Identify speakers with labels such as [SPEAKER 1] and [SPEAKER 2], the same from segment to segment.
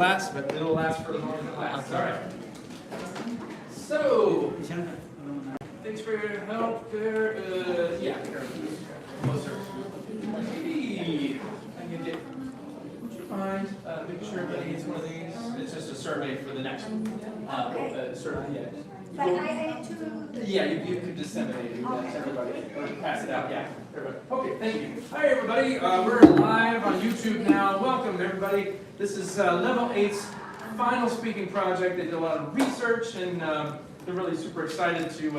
[SPEAKER 1] Last, but it'll last for the moment it lasts. All right. So, thanks for your help there. Yeah, here. Closer. Hey, I can get. Would you mind making sure everybody gets one of these? It's just a survey for the next survey. Yeah.
[SPEAKER 2] But I to...
[SPEAKER 1] Yeah, you could disseminate it to everybody, or pass it out, yeah. Everybody. Okay, thank you. Hi, everybody. We're live on YouTube now. Welcome, everybody. This is Level 8's final speaking project. They did a lot of research, and they're really super excited to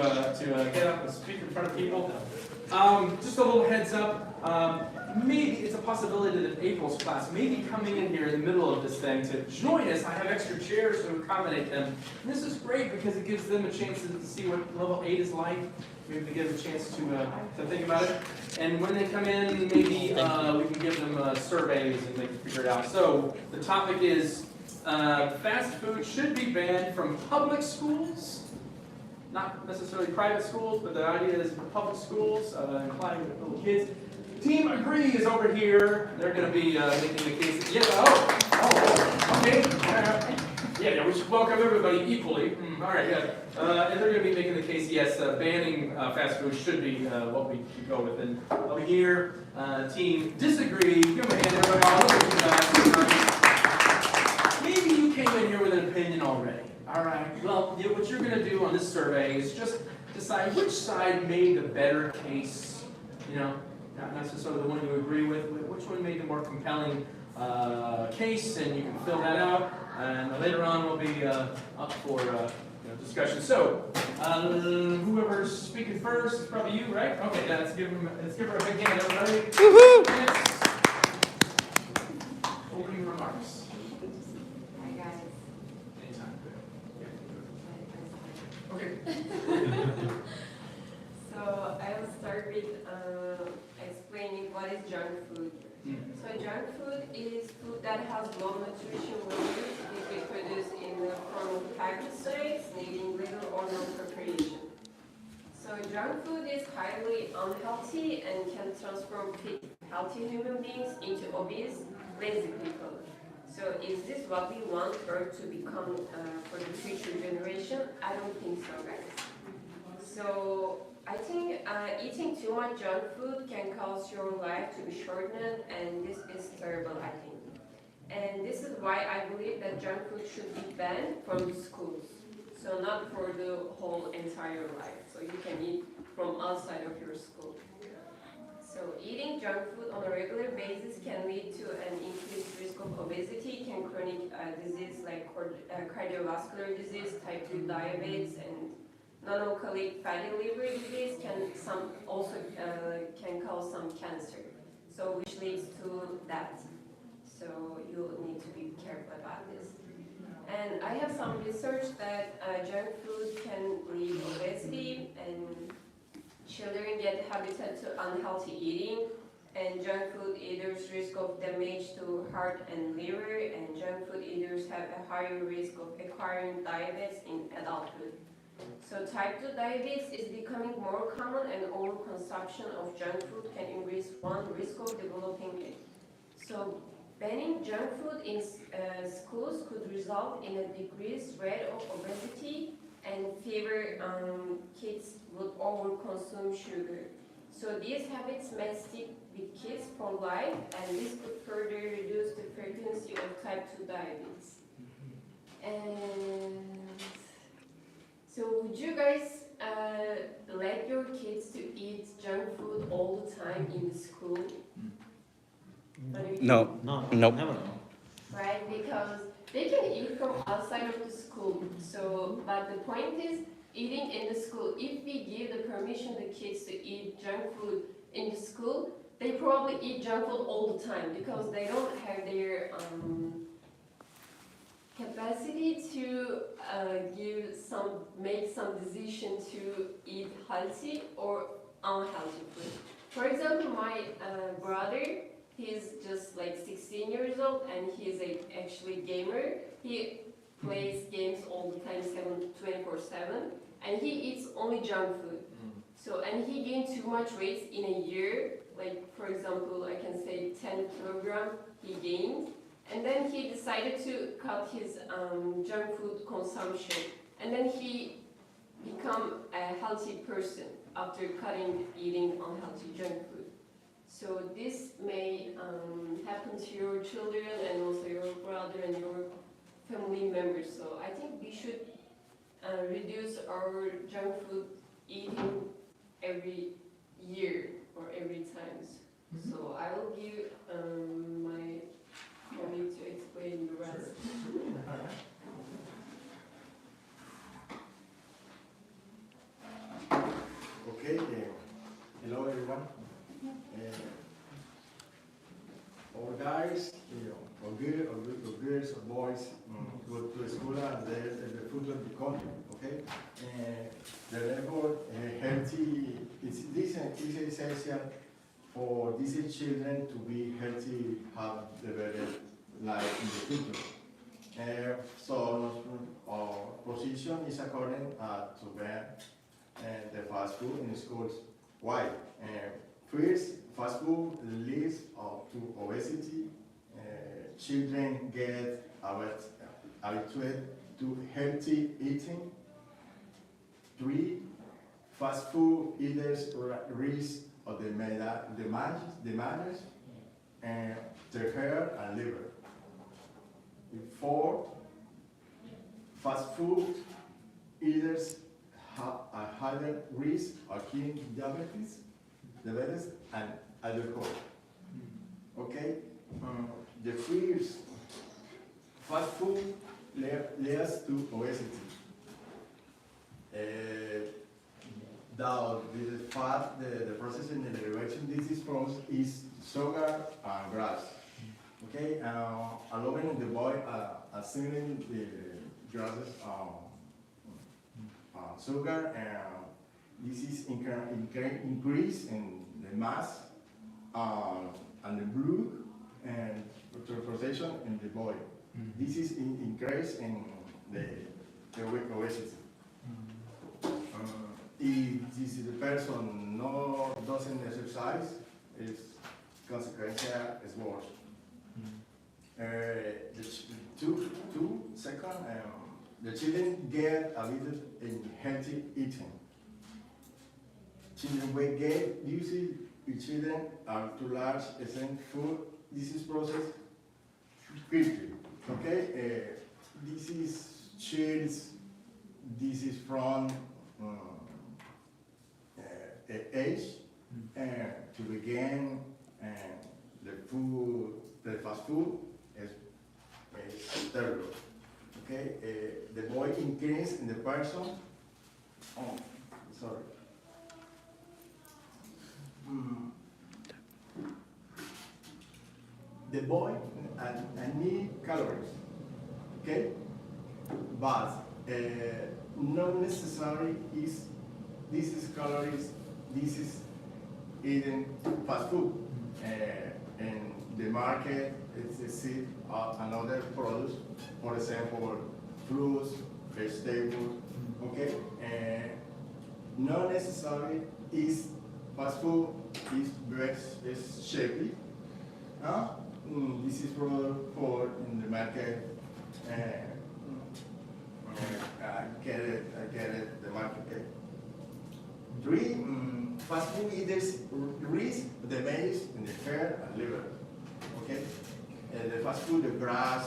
[SPEAKER 1] get up and speak in front of people. Just a little heads up. Maybe it's a possibility that April's class may be coming in here in the middle of this thing to join us. I have extra chairs to accommodate them. And this is great because it gives them a chance to see what Level 8 is like. Maybe to give them a chance to think about it. And when they come in, maybe we can give them surveys and they can figure it out. So the topic is fast food should be banned from public schools. Not necessarily private schools, but the idea is for public schools, including little kids. Team Agree is over here. They're going to be making the case. Yeah, okay. Yeah, we should welcome everybody equally. All right, yeah. And they're going to be making the case, yes, banning fast food should be what we should go with. And over here, Team Disagree. Give them a hand, everybody. Maybe you came in here with an opinion already. All right. Well, what you're going to do on this survey is just decide which side made the better case. Not necessarily the one you agree with, but which one made the more compelling case, and you can fill that out. And later on, we'll be up for discussion. So, whoever's speaking first, probably you, right? Okay, let's give her a big hand, everybody. Woohoo! Opening remarks.
[SPEAKER 2] Hi guys.
[SPEAKER 1] Anytime. Okay.
[SPEAKER 3] So I will start with explaining what is junk food. So junk food is food that has low nutrition values if it produced in the form of packaged snacks, needing little or no preparation. So junk food is highly unhealthy and can transform healthy human beings into obese, lazy people. So is this what we want Earth to become for the future generation? I don't think so, guys. So I think eating too much junk food can cause your life to be shortened, and this is terrible, I think. And this is why I believe that junk food should be banned from the schools. So not for the whole entire life. So you can eat from outside of your school. So eating junk food on a regular basis can lead to an increased risk of obesity, chronic disease like cardiovascular disease, type 2 diabetes, and non-alcoholic fatty liver disease can cause some cancer, so which leads to death. So you need to be careful about this. And I have some research that junk food can lead obesity, and children get habituated to unhealthy eating, and junk food eaters risk of damage to heart and liver, and junk food eaters have a higher risk of acquiring diabetes in adulthood. So type 2 diabetes is becoming more common, and overconsumption of junk food can increase one's risk of developing it. So banning junk food in schools could result in a decreased rate of obesity, and fewer kids would overconsume sugar. So these habits may stick with kids for life, and this could further reduce the frequency of type 2 diabetes. And so would you guys let your kids to eat junk food all the time in the school?
[SPEAKER 4] No. Nope.
[SPEAKER 5] Never.
[SPEAKER 3] Right, because they can eat from outside of the school. So, but the point is, eating in the school, if we give the permission to kids to eat junk food in the school, they probably eat junk food all the time because they don't have their capacity to make some decision to eat healthy or unhealthy food. For example, my brother, he's just like 16 years old, and he's actually gamer. He plays games all the time, 24/7, and he eats only junk food. So, and he gained too much weight in a year. Like, for example, I can say 10 kilograms he gained, And then he decided to cut his junk food consumption. And then he become a healthy person after cutting eating unhealthy junk food. So this may happen to your children and also your brother and your family members. So I think we should reduce our junk food eating every year or every time. So I will give my colleague to explain the rest.
[SPEAKER 4] Okay, hello everyone. All guys, or girls, or boys, go to school and the food will be coming, okay? The level healthy, this is essential for these children to be healthy, have the better life in the future. So our position is according to ban the fast food in schools. Why? First, fast food leads to obesity. Children get habituated to healthy eating. 3, fast food eaters risk of the damages and their hair and liver. 4, fast food eaters have a higher risk of getting diabetes and alcohol. Okay? The first, fast food leads to obesity. The process in the derivation disease process is sugar and grass. Okay? Allowing the boy assimilating the grasses sugar, and this is increase in the mass and the blood and transportation in the body. This is increase in the obesity. If the person doesn't exercise, its consequence is worse. Second, the children get habituated in healthy eating. Children will get used. Children are too large, extent food. This is process quickly. Okay, this is chills. This is from age to begin. The fast food is terrible. Okay, the boy increase in the person. Oh, sorry. The boy need calories. Okay, but not necessary is this is calories. This is eating fast food. In the market, it's another products. For example, fruits, vegetables. Okay, not necessary is fast food is shapy. This is product for in the market. I get it. The market. Okay. 3, fast food eaters risk damage in the hair and liver. Okay, the fast food, the grass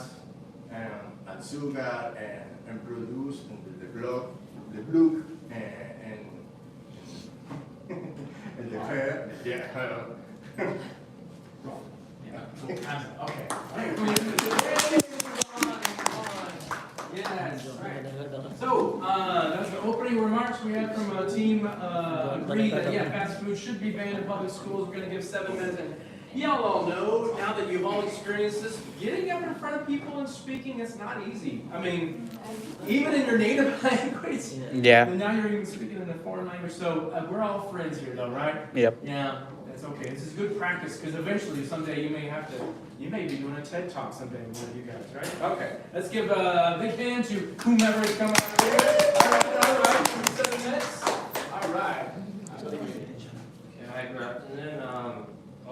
[SPEAKER 4] and sugar and produce in the blood and the hair. Yeah.
[SPEAKER 1] Okay. Yes. Right. So, that's the opening remarks we had from a team agreed that, yeah, fast food should be banned in public schools. We're going to give 7 minutes. And y'all all know, now that you've all experienced this, getting up in front of people and speaking, it's not easy. I mean, even in your native language.
[SPEAKER 5] Yeah.
[SPEAKER 1] And now you're even speaking in a foreign language. So, we're all friends here, though, right?
[SPEAKER 5] Yep.
[SPEAKER 1] Yeah. That's okay. This is good practice because eventually someday you may be doing a TED Talk someday with you guys, right? Okay. Let's give a big hand to whomever is coming out here. All right. 7 minutes. All right.
[SPEAKER 6] Hi, good afternoon.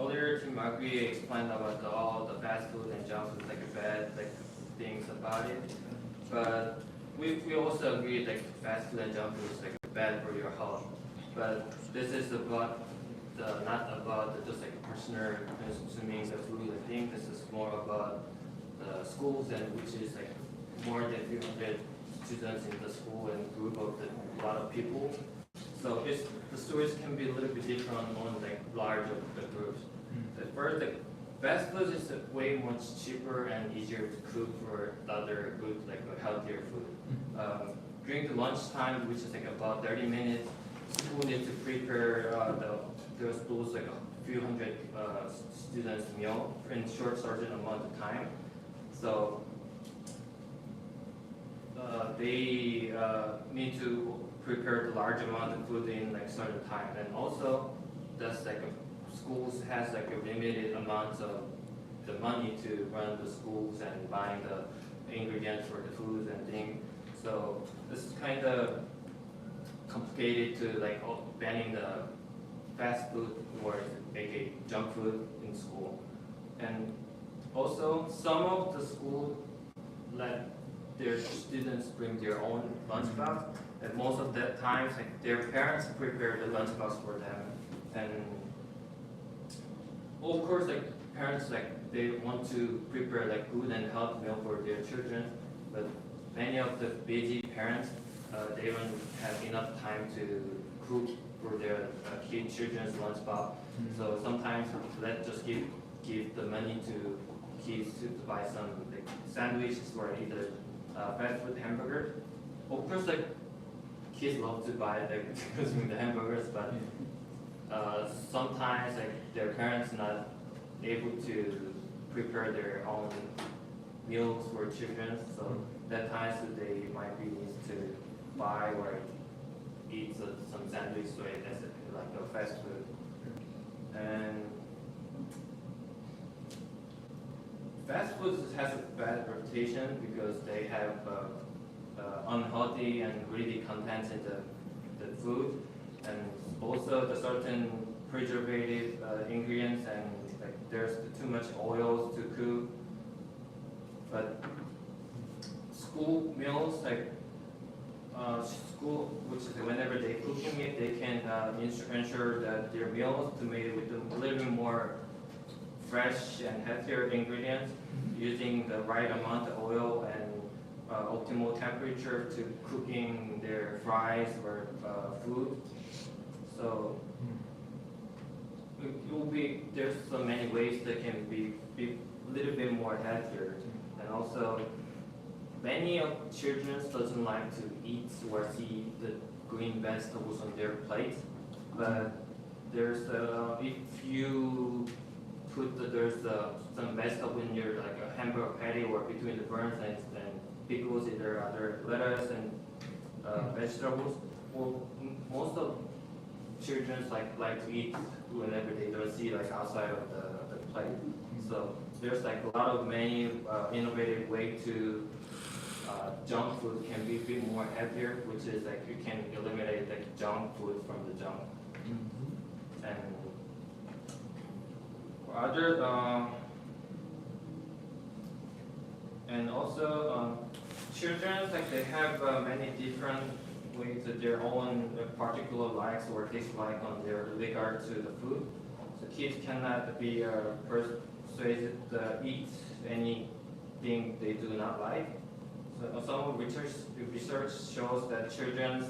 [SPEAKER 5] earlier Team Agri explained about all the fast food and junk food, like bad things about it. But we also agree like fast food and junk food is like bad for your health. But this is about not about just like personal consuming the food. I think this is more about the schools, and which is like more than 300 students in the school and group of a lot of people. So the stories can be a little bit different on like large of the groups. At first, like fast food is way much cheaper and easier to cook for other good, like healthier food. During the lunchtime, which is like about 30 minutes, school needs to prepare those like a few hundred students meal in short certain amount of time. So they need to prepare the large amount of food in like certain time, and also that's like schools has like a limited amount of the money to run the schools and buying the ingredients for the food and things. So this is kind of complicated to like banning the fast food or aka junk food in school. And also some of the school let their students bring their own lunchbox, and most of the times like their parents prepare the lunchbox for them. And of course like parents like they want to prepare like good and healthy meal for their children, but many of the busy parents they don't have enough time to cook for their children's lunchbox. So sometimes let's just give the money to kids to buy some like sandwiches or either fast food hamburger. Of course, like kids love to buy like consuming the hamburgers, but sometimes like their parents not able to prepare their own meals for children. So that times they might be needs to buy or eat some sandwich or as like a fast food. And fast food has a bad reputation because they have unhealthy and greedy content in the food, and also the certain preservative ingredients, and like there's too much oils to cook. But school meals, like school, which is whenever they cooking it, they can ensure that their meals to make it with a little bit more fresh and healthier ingredients, using the right amount of oil and optimal temperature to cooking their fries or food. So it will be, there's so many ways that can be a little bit more healthier. And also many of children doesn't like to eat or see the green vegetables on their plate, but there's if you put some vegetable in your like a hamburger patty or between the buns and pickles, either other lettuce and vegetables. Well, most of children like to eat whenever they don't see like outside of the plate. So there's like a lot of many innovative way to junk food can be a bit more healthier, which is like you can eliminate like junk food from the junk. And other and also children like they have many different ways of their own particular likes or dislike on their regard to the food. So kids cannot be persuaded to eat anything they do not like. So some research shows that children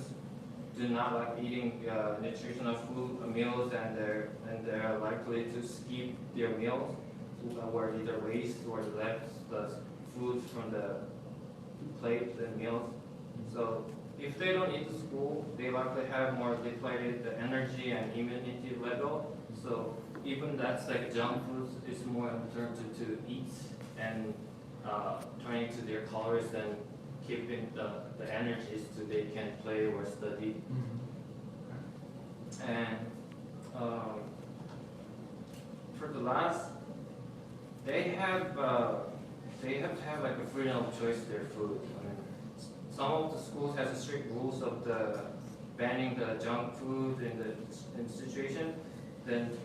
[SPEAKER 5] do not like eating nutritional food meals, and they're likely to skip their meals or either waste or left the food from the plate and meals. So if they don't eat at school, they likely have more depleted energy and immunity level. So even that's like junk food is more important to eat and turning to their calories than keeping the energies so they can play or study. And for the last, they have to have like a freedom of choice of their food. I mean, some of the schools has strict rules of the banning the junk food in the situation. Then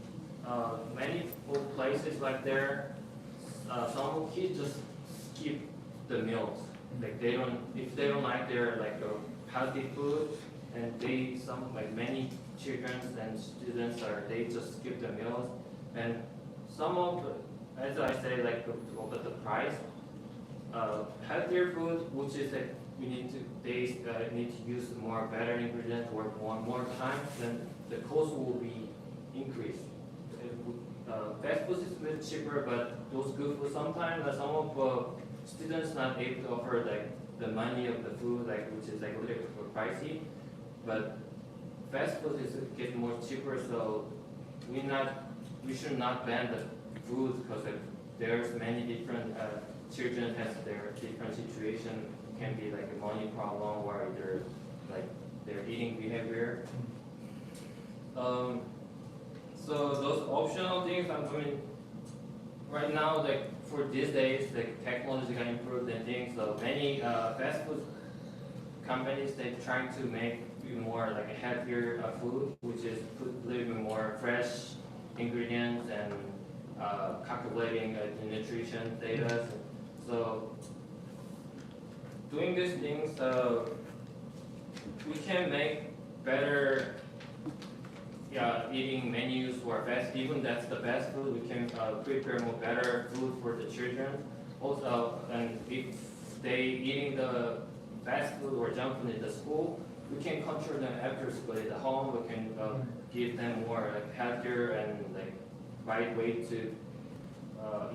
[SPEAKER 5] many food places like there, some kids just skip the meals. Like they don't, if they don't like their like healthy food, and many children and students they just skip the meals, and some of, as I say, like about the price, healthier food, which is like they need to use more better ingredients or more time, then the cost will be increased. Fast food is a bit cheaper, but those good food sometimes some of students not able to offer like the money of the food, like which is like a little bit more pricey. But fast food is getting more cheaper, so we should not ban the food because there's many different children has their different situation. Can be like a money problem or their eating behavior. So those optional things, I mean, right now, like for these days, like technology got improved and things. So many fast food companies they're trying to make more like a healthier food, which is put a little bit more fresh ingredients and calculating the nutrition data. So doing these things, we can make better eating menus for fast. Even that's the best food, we can prepare more better food for the children. Also, and if they eating the fast food or junk food in the school, we can control them after school at home. We can give them more like healthier and like right way to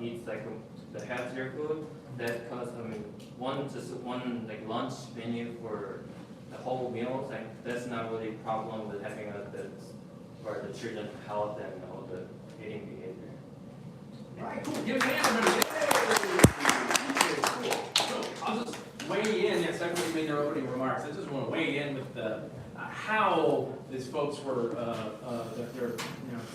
[SPEAKER 5] eat like the healthier food. That cause one like lunch menu for the whole meals, like that's not really a problem with having for the children's health and all the eating behavior.
[SPEAKER 1] All right, cool. Give a hand, everybody. Yay! Cool. So I'll just weigh in. Yes, everybody made their opening remarks. I just want to weigh in with how these folks were their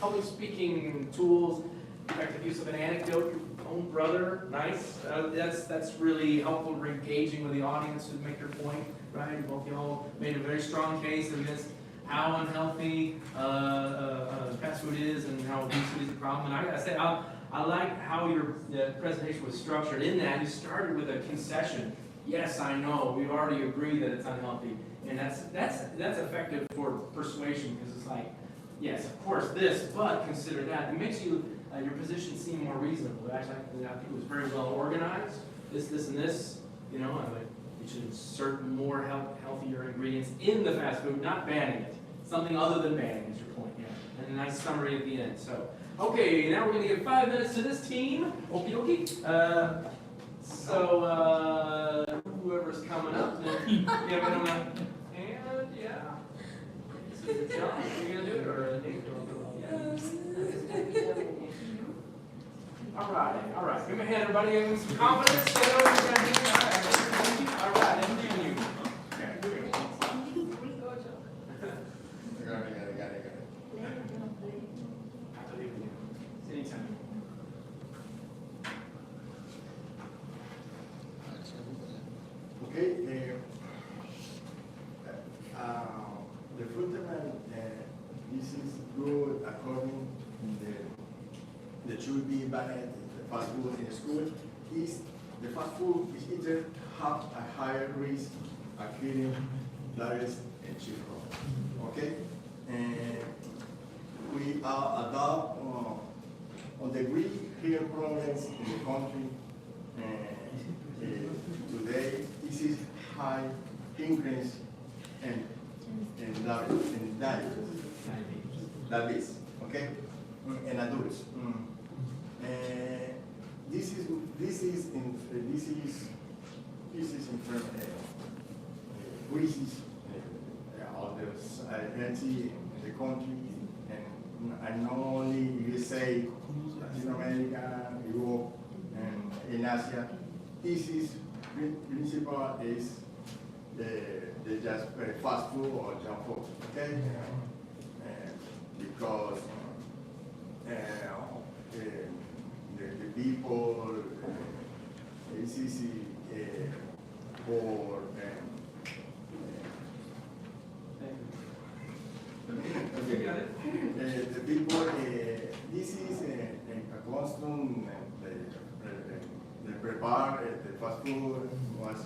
[SPEAKER 1] public speaking tools, effective use of an anecdote. Your own brother, nice. That's really helpful for engaging with the audience to make your point, right? Both y'all made a very strong case against how unhealthy fast food is and how obesity is a problem. And I gotta say, I like how your presentation was structured. In that, you started with a concession. Yes, I know. We've already agreed that it's unhealthy, and that's effective for persuasion because it's like, yes, of course this, but consider that. It makes you your position seem more reasonable. Actually, I think it was very well organized. This, and this. You know, you should insert more healthier ingredients in the fast food, not banning it. Something other than banning is your point. Yeah, and a nice summary at the end. So, okay, now we're going to give 5 minutes to this team. Okie dokie. Whoever's coming up, then give them a hand. Yeah. This is John. Are you going to do it or Nate? All right. Give me a hand, everybody. Give me some confidence. Say what you're going to do. All right, I'm leaving you. Anytime.
[SPEAKER 4] Okay, the fundamental, this is good according to the should be banned the fast food in school. Is the fast food is either have a higher risk of killing diabetes and children. Okay, and we are adopt on the great health problems in the country. Today, this is high increase in diabetes, okay, in adults. This is increases all the healthy in the country, and not only USA, Latin America, Europe, and in Asia. This is principle is the just fast food or junk food, okay? Because the people it's easy for the people this is a constant, they prepare the fast food was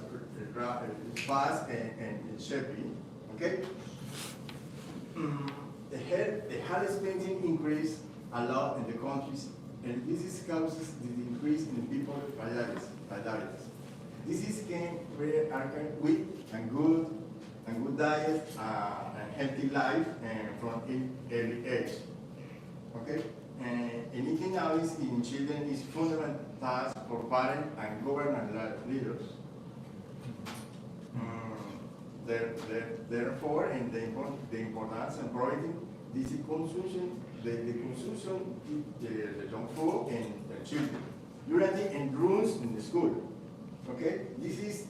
[SPEAKER 4] fast and cheaply, okay? The health spending increase a lot in the countries, and this is causes the increase in people diabetes. This is can weak and good diet and healthy life from early age. Okay? And anything else in children is fundamental task for parents and government leaders. Therefore, and the importance and priority, this is consumption, the consumption the junk food and the children. Usually and rules in the school. Okay, this is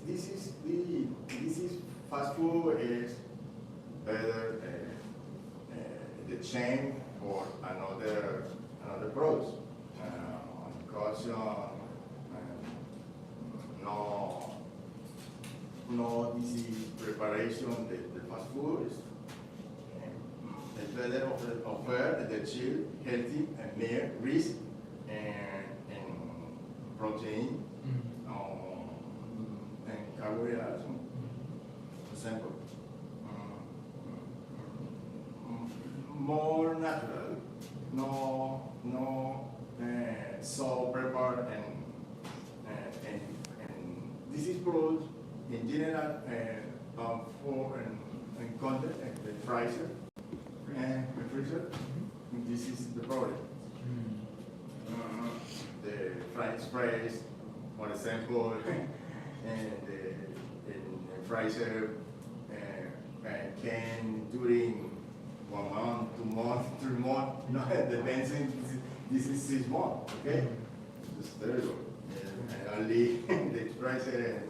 [SPEAKER 4] fast food is better the chain or another products. Caution, no easy preparation the fast food is better offer the child healthy and mere rich and protein. And calorie also, for example, more natural, no so prepared and this is produced in general for and content the freezer and the freezer. This is the problem. The fried sprays, for example. And the freezer can during 1 month, 2 months, 3 months, depends this is 6 months, okay? It's terrible. And only the freezer and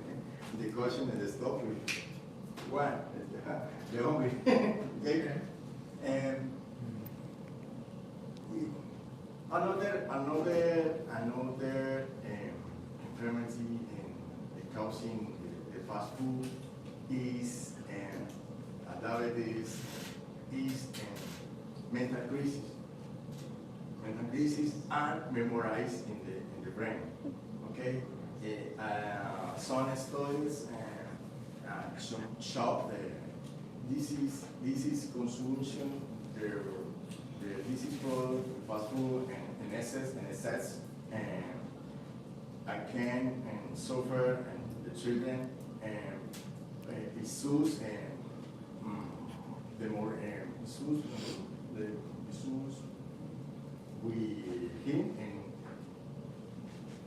[SPEAKER 4] the caution and the stuff with one, the hungry, okay? And another infirmity causing the fast food is diabetes, is mental crisis. Mental crisis are memorized in the brain. Okay, some studies show this is consumption. This is product fast food and excess and can suffer and the children issues and the more issues with him and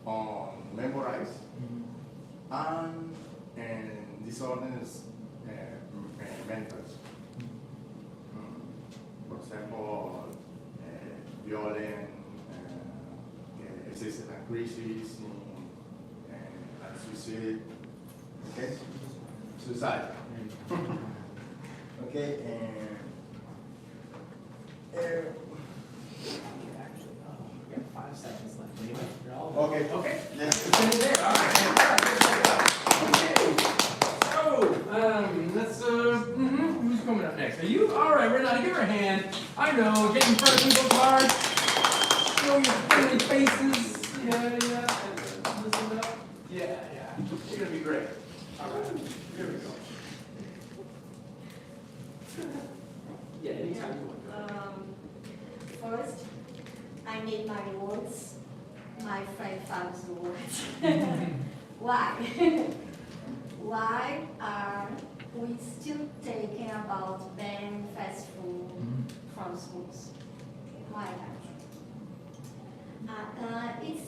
[SPEAKER 4] on memorize and disorders mentals. For example, violent, excessive crisis and suicide. Okay, suicide. Okay,
[SPEAKER 1] We got 5 seconds left. Anyway, you're all
[SPEAKER 4] okay,
[SPEAKER 1] okay.
[SPEAKER 4] let's
[SPEAKER 1] Finish there. All right. Okay. So, let's who's coming up next? Are you? All right, Renata, give her a hand. I know, get in front of people's hearts. Show your friendly faces. Yeah. Listen up. Yeah. You're gonna be great. All right, here we go. Yeah, anytime you want.
[SPEAKER 2] First, I need my words, my friend Fabio's words. Why? Why are we still talking about banning fast food from schools? Why that? It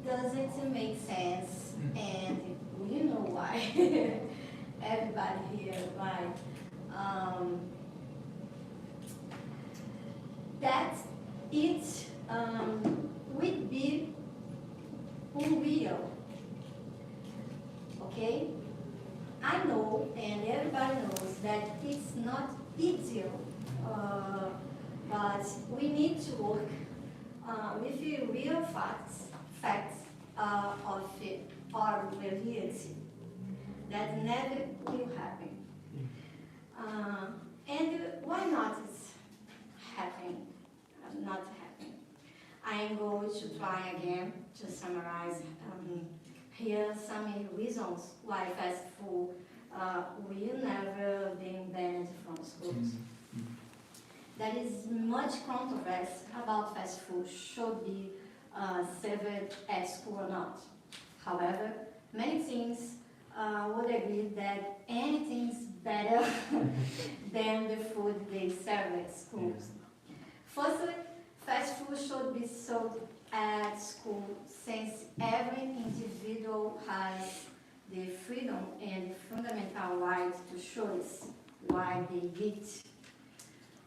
[SPEAKER 2] doesn't make sense, and we know why. Everybody here, why? That it would be unreal. Okay? I know, and everybody knows that it's not easy, but we need to work with the real facts of our reality. That never will happen. And why not it's happening? Not happening. try again to summarize here some reasons why fast food will never be banned from schools. There is much controversy about fast food should be served at school or not. However, many teens would agree that anything's better than the food they serve at schools. Firstly, fast food should be sold at school since every individual has the freedom and fundamental right to choose why they eat.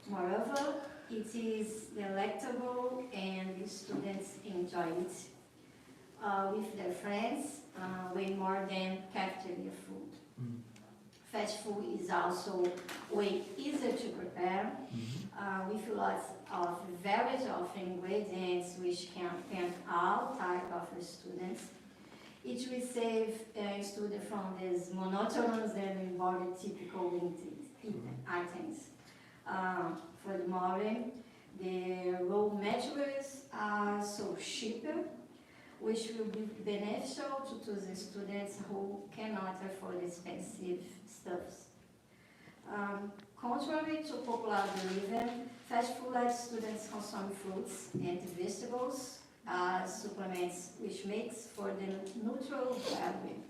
[SPEAKER 2] Moreover, it is delectable and the students enjoy it with their friends way more than cafeteria food. Fast food is also way easier to prepare with lots of variety of ingredients which can tempt all type of students. It will save students from these monotonous and very typical items. Furthermore, the raw materials are so cheaper, which will be beneficial to the students who cannot afford expensive stuffs. Contrary to popular belief, fast food lets students consume fruits and vegetables as supplements, which makes for the neutral value.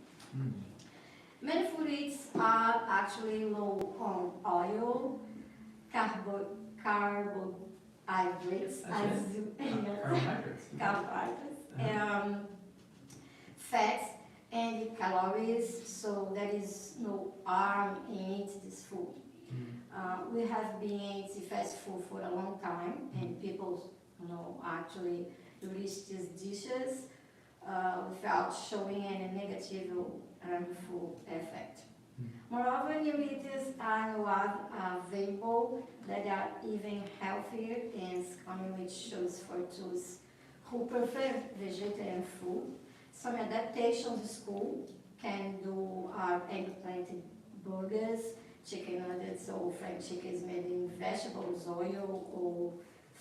[SPEAKER 2] Many foods are actually low on oil, carbohydrates, fats, and calories, so there is no harm in eating this food. We have been eating fast food for a long time, and people, actually release these dishes without showing any negative or harmful effect. Moreover, new meats are now available that are even healthier and coming with shows for those who prefer vegetarian food. Some adaptations in school can do eggplant burgers, chicken nuggets, or fried chickens made in vegetables, oil, or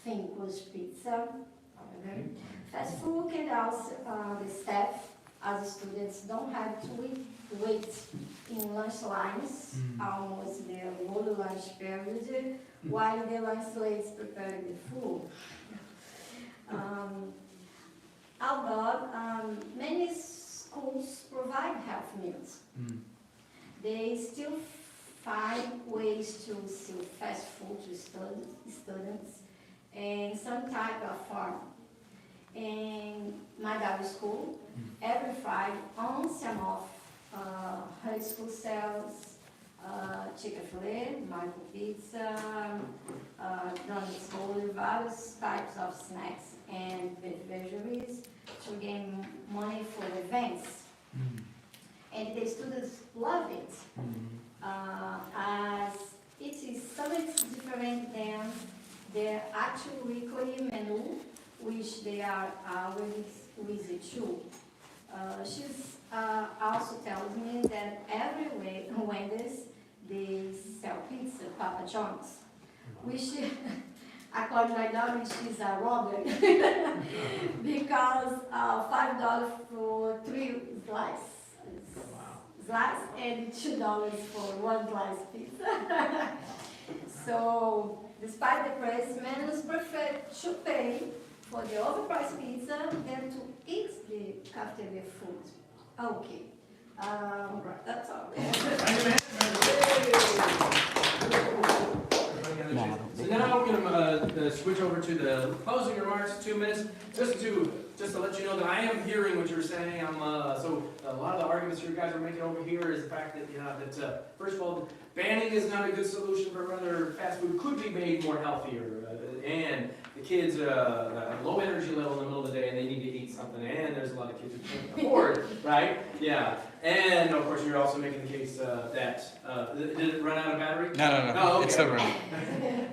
[SPEAKER 2] thin crust pizza. Fast food can also the staff, as students don't have to wait in lunch lines, almost the whole lunch period, while the lunch ladies prepare the food. Although many schools provide health meals, they still find ways to sell fast food to students in some type of form. In my daughter's school, every Friday, on some of high school sells Chick-fil-A, Marco Pizza, donuts, various types of snacks and beverages to gain money for events. And the students love it, as it is so much different than their actual weekly menu, which they are already with too. She's also tells me that every Wednesdays they sell pizza, Papa John's, which according to my daughter, she's a robber because $5 for 3 slices and $2 for 1 slice pizza. So, despite the price, many prefer to pay for the overpriced pizza than to eat the cafeteria food. Okay. That's all.
[SPEAKER 1] So now we're going to switch over to the closing remarks, 2 minutes, just to let you know that I am hearing what you're saying. So a lot of the arguments you guys are making over here is the fact that first of all, banning is not a good solution, but rather fast food could be made more healthier, and the kids have a low energy level in the middle of the day and they need to eat something, and there's a lot of kids who can't afford it, right? Yeah. And of course, you're also making the case that did it run out of battery?
[SPEAKER 6] No.
[SPEAKER 1] Oh, okay.
[SPEAKER 6] It's still running.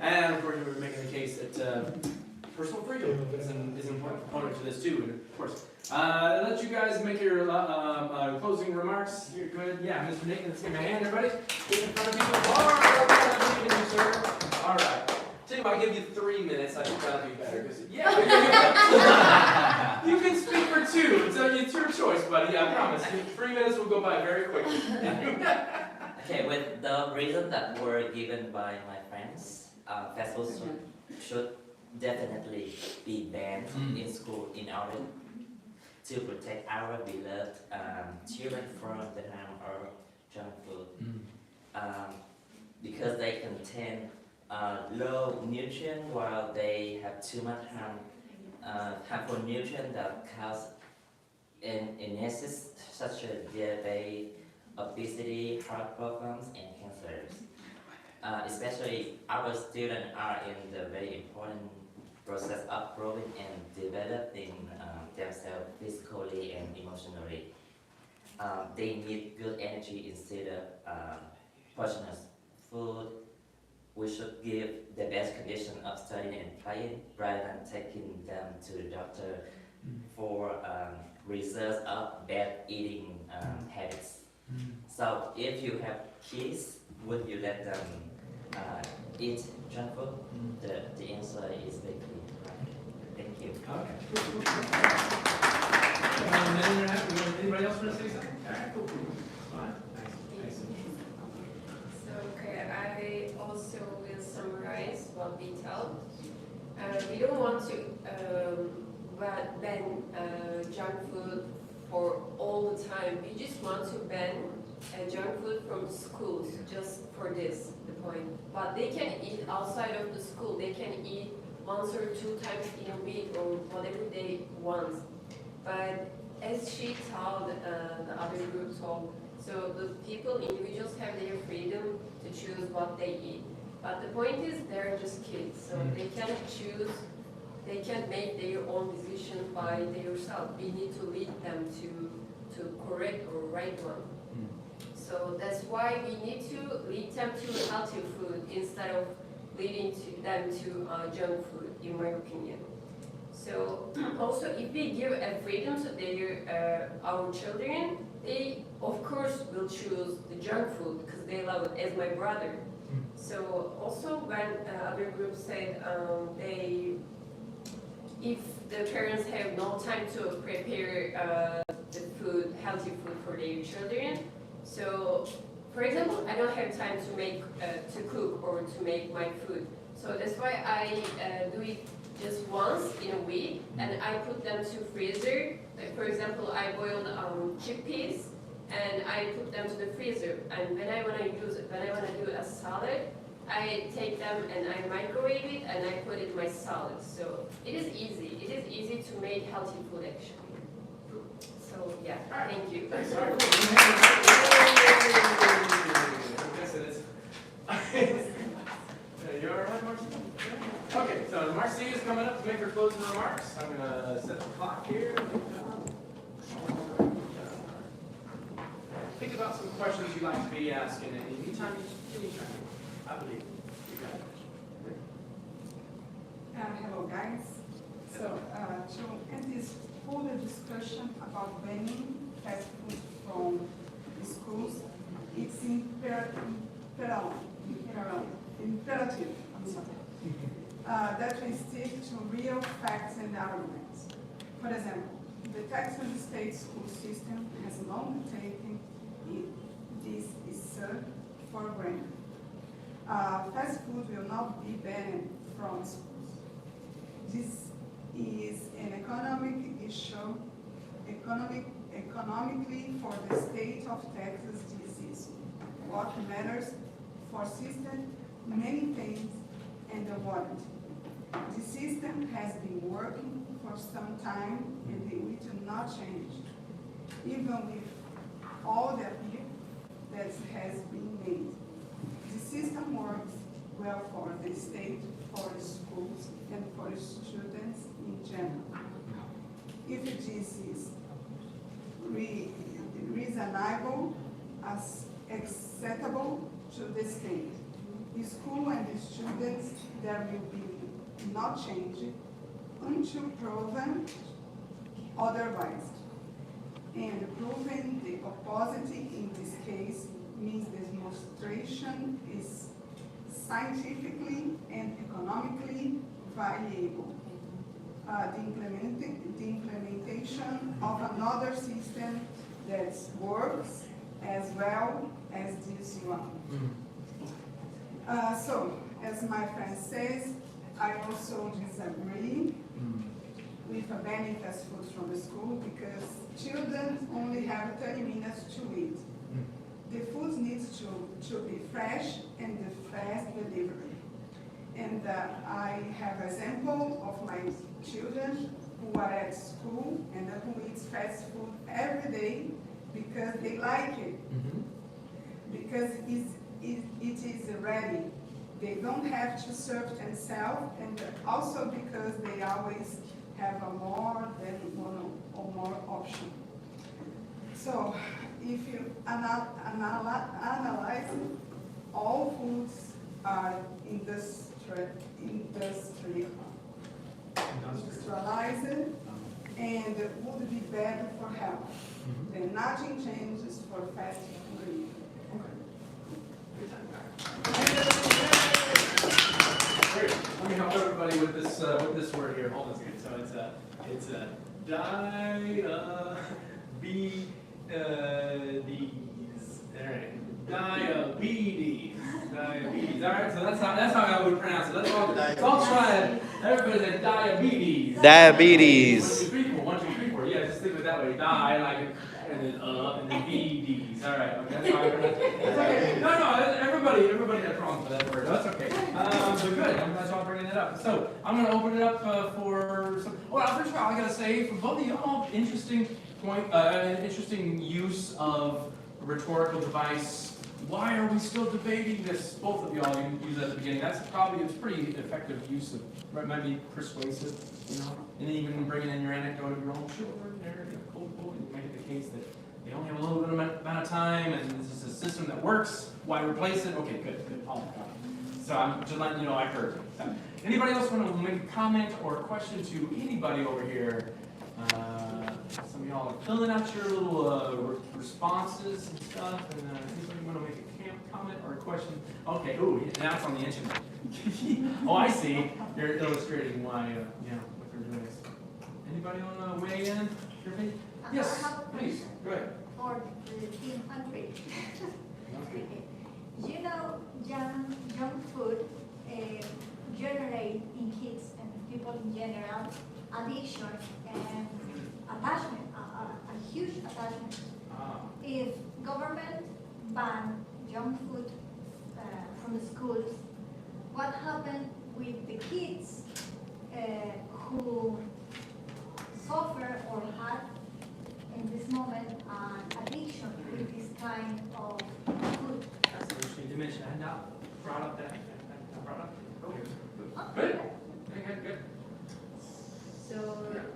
[SPEAKER 1] And of course, we were making the case that personal freedom is an important component to this too. And of course, let you guys make your closing remarks. You're good. Yeah, Mr. Nick, let's give him a hand, everybody. Get in front of people. All right, sir. All right. Tell you what, I'll give you 3 minutes. I think that'll be better. Yeah, you can speak for 2. It's your choice, buddy. I promise. 3 minutes will go by very quickly.
[SPEAKER 6] Okay, with the reason that were given by my friends, fast food should definitely be banned in school in order to protect our beloved children from the harm of junk food. Because they contain low nutrient while they have too much harmful nutrient that cause illnesses such as diabetes, obesity, heart problems, and cancers. Especially our students are in the very important process of growing and developing themselves physically and emotionally. They need good energy instead of poisonous food. We should give the best condition of studying and playing rather than taking them to the doctor for research of bad eating habits. So if you have kids, would you let them eat junk food? The answer is very clear. Thank you.
[SPEAKER 1] Anybody else want to say something? All right, cool. Fine. Nice.
[SPEAKER 3] So, okay, I also will summarize what we tell. We don't want to ban junk food for all the time. We just want to ban junk food from schools, just for this, the point. But they can eat outside of the school. They can eat once or 2 times in a week or whatever they want. But as she told, the other group told, so the people, individuals have their freedom to choose what they eat. But the point is they're just kids, so they can't choose, they can't make their own decision by themselves. We need to lead them to correct or right one. So that's why we need to lead them to healthy food instead of leading them to junk food, in my opinion. So also, if we give a freedom to our children, they of course will choose the junk food because they love it, as my brother. So also when other groups said if the parents have no time to prepare the food, healthy food for their children, so for example, I don't have time to cook or to make my food. So that's why I do it just once in a week, and I put them to freezer. Like for example, I boiled chickpeas, and I put them to the freezer. And when I want to do a salad, I take them and I microwave it, and I put it in my salad. So it is easy. It is easy to make healthy food actually. So yeah, thank you.
[SPEAKER 1] You all right, Marcy? Okay, so Marcy is coming up to make her closing remarks. I'm going to set the clock here. Think about some questions you'd like to be asking anytime. I believe you got it.
[SPEAKER 7] Hello guys. So to end this further discussion about banning fast food from the schools, it's imperative that we stick to real facts and arguments. For example, the Texas state school system has long taken this issue for granted. Fast food will not be banned from schools. This is an economic issue, economically for the state of Texas. This is what matters for system, many things, and the warranty. The system has been working for some time, and it will not change, even with all the appeal that has been made. The system works well for the state, for the schools, and for the students in general. If this is reasonable, as acceptable to the state, the school and the students, there will be not change until proven otherwise. And proving the opposite in this case means the demonstration is scientifically and economically viable. The implementation of another system that works as well as this one. So, as my friend says, I also disagree with banning fast food from the school because children only have 30 minutes to eat. The food needs to be fresh and the fast delivery. And I have example of my children who are at school and who eat fast food every day because they like it. Because it is ready. They don't have to serve themselves, and also because they always have a more than one or more option. So if you analyze it, all foods are industrialized and would be better for health. And nothing changes for fast food.
[SPEAKER 1] Great. Let me help everybody with this word here. Hold on a second. So it's a diabetes. All right. Diabetes. All right. So that's how I would pronounce it. Let's try it. Everybody's at diabetes.
[SPEAKER 8] Diabetes.
[SPEAKER 1] 1, 2, 3, 4. 1, 2, 3, 4. Yeah, just think of it that way. Die like it, and then BDs. All right. Okay. That's how I pronounce it. That's okay. No. Everybody has problems with that word. That's okay. So good. That's why I'm bringing it up. So I'm going to open it up for some. Well, first of all, I got to say, for both of y'all, interesting use of a rhetorical device. Why are we still debating this? Both of y'all use that at the beginning. It's pretty effective use of, right, might be persuasive, you know. And then even bringing in your anecdote of your own children there, cool. You make it the case that they only have a little bit amount of time, and this is a system that works. Why replace it? Okay, good. Oh, so I'm just letting you know I heard it. So, anybody else want to make a comment or a question to anybody over here? Some of y'all are filling out your little responses and stuff. And anybody want to make a comment or a question? Okay. Ooh, now it's on the internet. Oh, I see. You're illustrating why, what they're doing. Anybody want to weigh in? Yes, please. Go ahead.
[SPEAKER 2] For the team hungry. You know, junk food generate in kids and people in general addiction and attachment, a huge attachment. If government ban junk food from the schools, what happened with the kids who suffer or have in this moment an addiction with this kind of food?
[SPEAKER 1] That's interesting to mention. I had not brought up that. Okay. Good.
[SPEAKER 3] So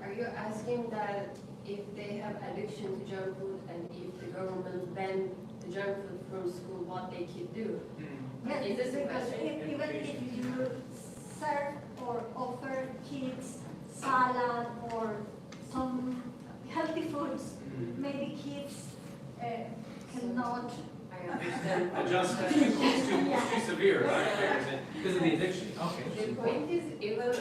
[SPEAKER 3] are you asking that if they have addiction to junk food and if the government ban the junk food from school, what they could do?
[SPEAKER 2] Yes,
[SPEAKER 3] Is this a
[SPEAKER 2] because
[SPEAKER 3] question?
[SPEAKER 2] even if you serve or offer kids salad or some healthy foods, maybe kids cannot.
[SPEAKER 3] I understand.
[SPEAKER 1] Adjust that. It's too severe, right? Because of the addiction. Okay.
[SPEAKER 3] The point is, even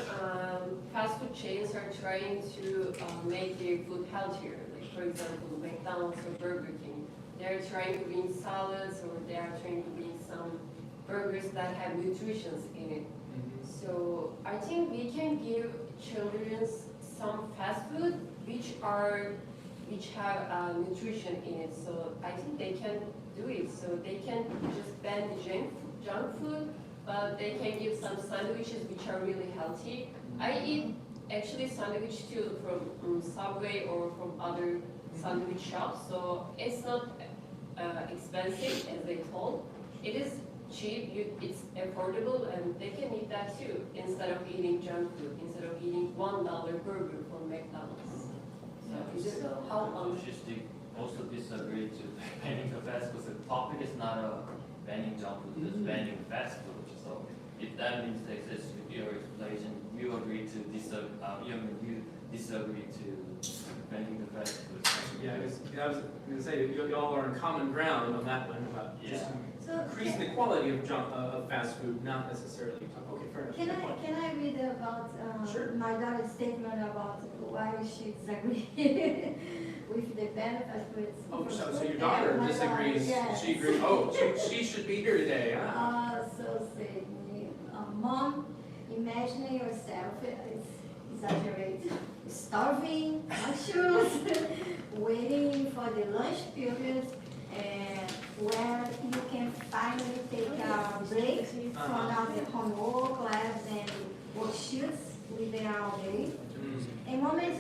[SPEAKER 3] fast food chains are trying to make their food healthier. Like, for example, McDonald's or Burger King. They're trying to bring salads, or they are trying to bring some burgers that have nutrition in it. So I think we can give children some fast food which have nutrition in it. So I think they can do it. So they can just ban the junk food, but they can give some sandwiches which are really healthy. I eat actually sandwich too from Subway or from other sandwich shops. So it's not expensive as they told. It is cheap, it's affordable, and they can eat that too instead of eating junk food, instead of eating $1 burger from McDonald's. So is it how
[SPEAKER 5] also disagree to banning the fast food. The topic is not banning junk food, it's banning fast food. So if that means that exists with your explanation, you agree to you disagree to banning the fast food.
[SPEAKER 1] Yeah, I was going to say, y'all are on common ground on that one about just
[SPEAKER 2] So
[SPEAKER 1] increasing the quality of of fast food, not necessarily. Okay, fair enough. Good point.
[SPEAKER 2] Can I read about
[SPEAKER 1] Sure.
[SPEAKER 2] my daughter's statement about why she disagrees with the benefits?
[SPEAKER 1] Oh, so your daughter disagrees,
[SPEAKER 2] Yes.
[SPEAKER 1] she agrees, oh, she should be here today, huh?
[SPEAKER 2] So say, Mom, imagine yourself, it's exaggerate, starving, anxious, waiting for the lunch period, and where you can finally take a break from all the homework, labs, and worksheets within our day. A moment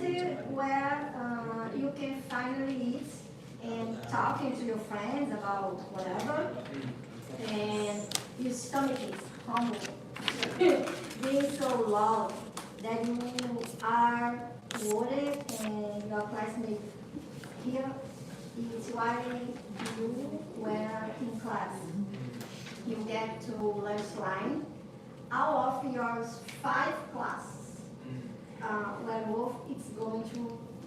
[SPEAKER 2] where you can finally eat and talking to your friends about whatever, and your stomach is humble, being so loud that you are worried and your classmates here is why you were in class. You get to lunch line. Out of your 5 classes, where both it's going to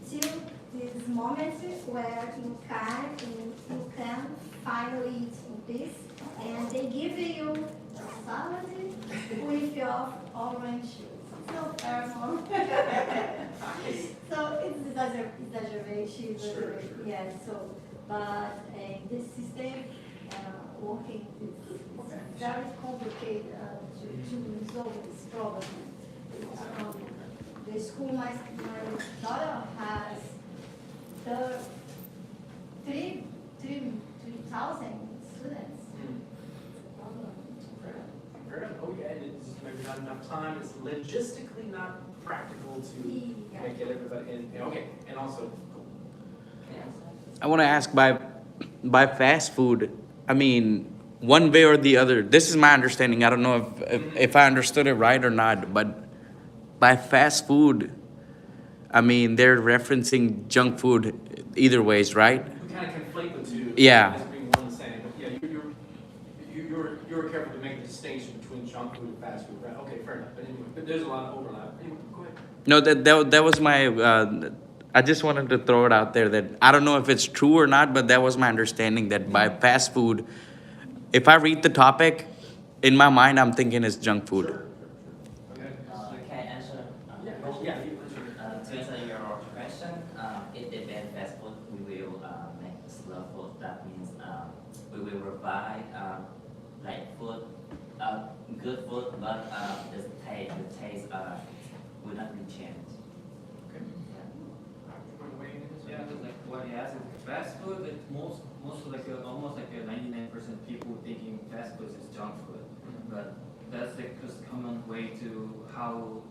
[SPEAKER 2] till this moment where you can finally eat this, and they give you a salad with your orange juice. So fair, Mom. So it's exaggeration.
[SPEAKER 1] Sure.
[SPEAKER 2] Yeah. So, but this system working is very complicated to resolve this problem. The school my daughter has 3,000 students.
[SPEAKER 1] Fair enough. Oh, yeah, and it's maybe not enough time, it's logistically not practical to make it everybody, and okay, and also,
[SPEAKER 8] I want to ask by fast food, I mean, one way or the other, this is my understanding. I don't know if I understood it right or not, but by fast food, I mean, they're referencing junk food either ways, right?
[SPEAKER 1] we kind of conflate the two.
[SPEAKER 8] Yeah.
[SPEAKER 1] As being one and the same, but yeah, you were careful to make a distinction between junk food and fast food, right? Okay, fair enough, but anyway, but there's a lot of overlap. Anyway, go ahead.
[SPEAKER 8] No, that was my, I just wanted to throw it out there that I don't know if it's true or not, but that was my understanding that by fast food, if I read the topic, in my mind, I'm thinking it's junk food.
[SPEAKER 1] Sure. Okay.
[SPEAKER 6] Can I answer
[SPEAKER 1] Yeah,
[SPEAKER 6] the question?
[SPEAKER 1] yeah, you answered it.
[SPEAKER 6] To answer your question, if they ban fast food, we will make slow food. That means we will provide like food, good food, but the taste will not be changed.
[SPEAKER 1] Okay.
[SPEAKER 5] Yeah, because like what he asked, fast food, it's most like almost like 99% people thinking fast food is junk food, but that's like just common way to how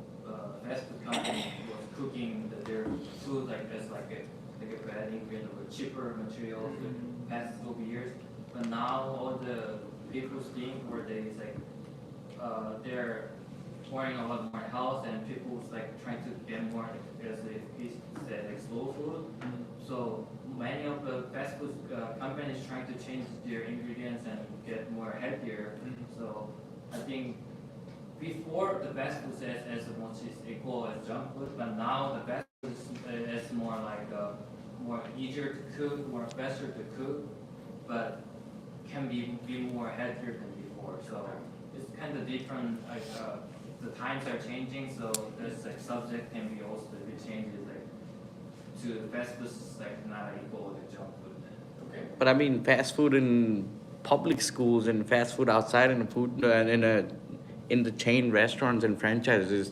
[SPEAKER 5] fast food company was cooking their food like as like a bad ingredient or cheaper materials the past over years. But now all the people think where they like they're pouring a lot more health and people's like trying to get more as he said like slow food. So many of the fast food companies trying to change their ingredients and get more healthier. So I think before the fast food says as much is equal as junk food, but now the fast food is more like more easier to cook, more faster to cook, but can be more healthier than before. So it's kind of different. Like the times are changing, so this like subject can be also be changed. Like to the fast food is like not equal to junk food.
[SPEAKER 1] Okay.
[SPEAKER 8] But I mean, fast food in public schools and fast food outside in the food in the chain restaurants and franchises is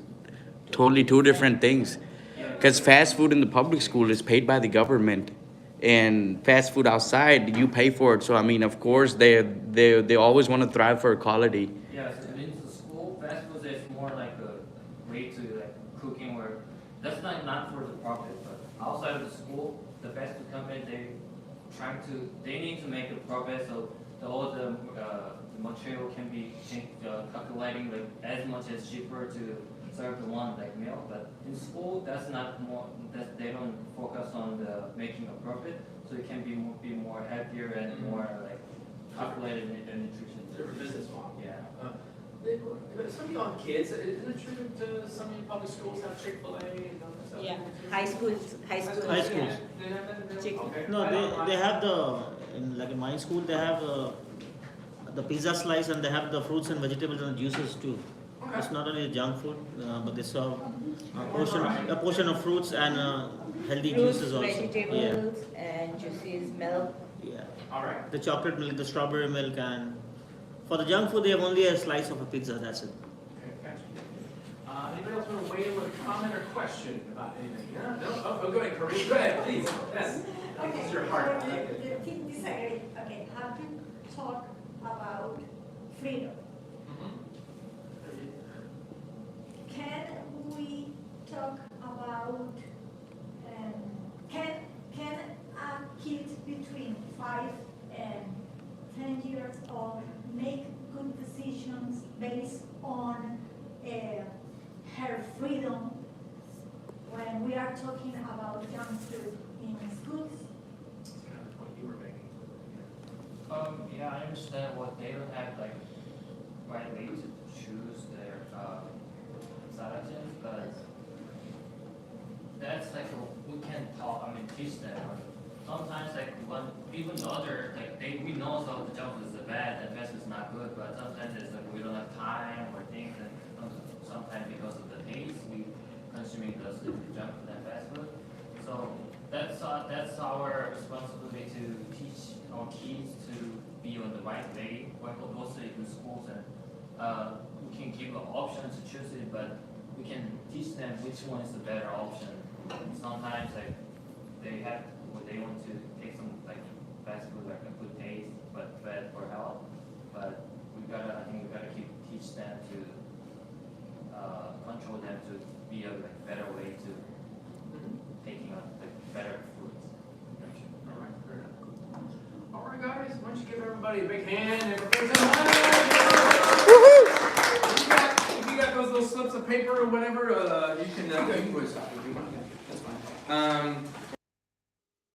[SPEAKER 8] totally two different things. Because fast food in the public school is paid by the government, and fast food outside you pay for it. So I mean, of course, they always want to thrive for quality.
[SPEAKER 5] Yeah, so in the school, fast food is more like a way to like cooking where that's not for the profit, but outside of the school, the fast food company they need to make a profit, so all the material can be calculating like as much as cheaper to serve the one like meal. But in school, that's not more that they don't focus on the making a profit, so it can be more healthier and more like calculated in nutrition.
[SPEAKER 1] Different business model.
[SPEAKER 5] Yeah.
[SPEAKER 1] But some of you have kids, isn't it true that some of you public schools have Chick-fil-A and all that stuff?
[SPEAKER 9] Yeah, high schools.
[SPEAKER 10] High schools.
[SPEAKER 1] Yeah. They have that in there?
[SPEAKER 9] Chick-
[SPEAKER 1] Okay.
[SPEAKER 10] No, they have the, in my school, they have
[SPEAKER 9] the pizza slice, and they have the fruits and vegetables and juices too.
[SPEAKER 1] Okay.
[SPEAKER 9] It's not only junk food, but they serve a portion of fruits and healthy
[SPEAKER 10] Fruits,
[SPEAKER 9] juices also.
[SPEAKER 10] vegetables, and juices, milk.
[SPEAKER 9] Yeah.
[SPEAKER 1] All right.
[SPEAKER 9] The chocolate milk, the strawberry milk, and for the junk food, they have only a slice of a pizza. That's it.
[SPEAKER 1] Okay, gotcha. Anybody else want to weigh in with a comment or question about anything? Yeah? No? Oh, go ahead, Corinne. Go ahead, please. Yes. This is your heart. I like it.
[SPEAKER 2] Disagree. Okay, how to talk about freedom? Can we talk about, can a kid between 5 and 10 years old make good decisions based on her freedom when we are talking about junk food in schools?
[SPEAKER 1] That's kind of the point you were making.
[SPEAKER 5] Yeah, I understand what they don't have like right way to choose their selections, but that's like we can talk. I mean, teach them. Sometimes like one, even the other like we know some of the junk food is bad and fast food is not good, but sometimes it's like we don't have time or things, and sometimes because of the taste we consuming those junk food and fast food. So that's our responsibility to teach our kids to be on the right way, also in schools, and we can give an option to choose it, but we can teach them which one is the better option. Sometimes like they want to take some like fast food like a good taste but bad for health, but I think we gotta teach them to control them to be a like better way to taking on like better foods.
[SPEAKER 1] All right, fair enough. All right, guys, why don't you give everybody a big hand and everybody say if you got those little slips of paper or whatever, you can go stop if you want. That's fine.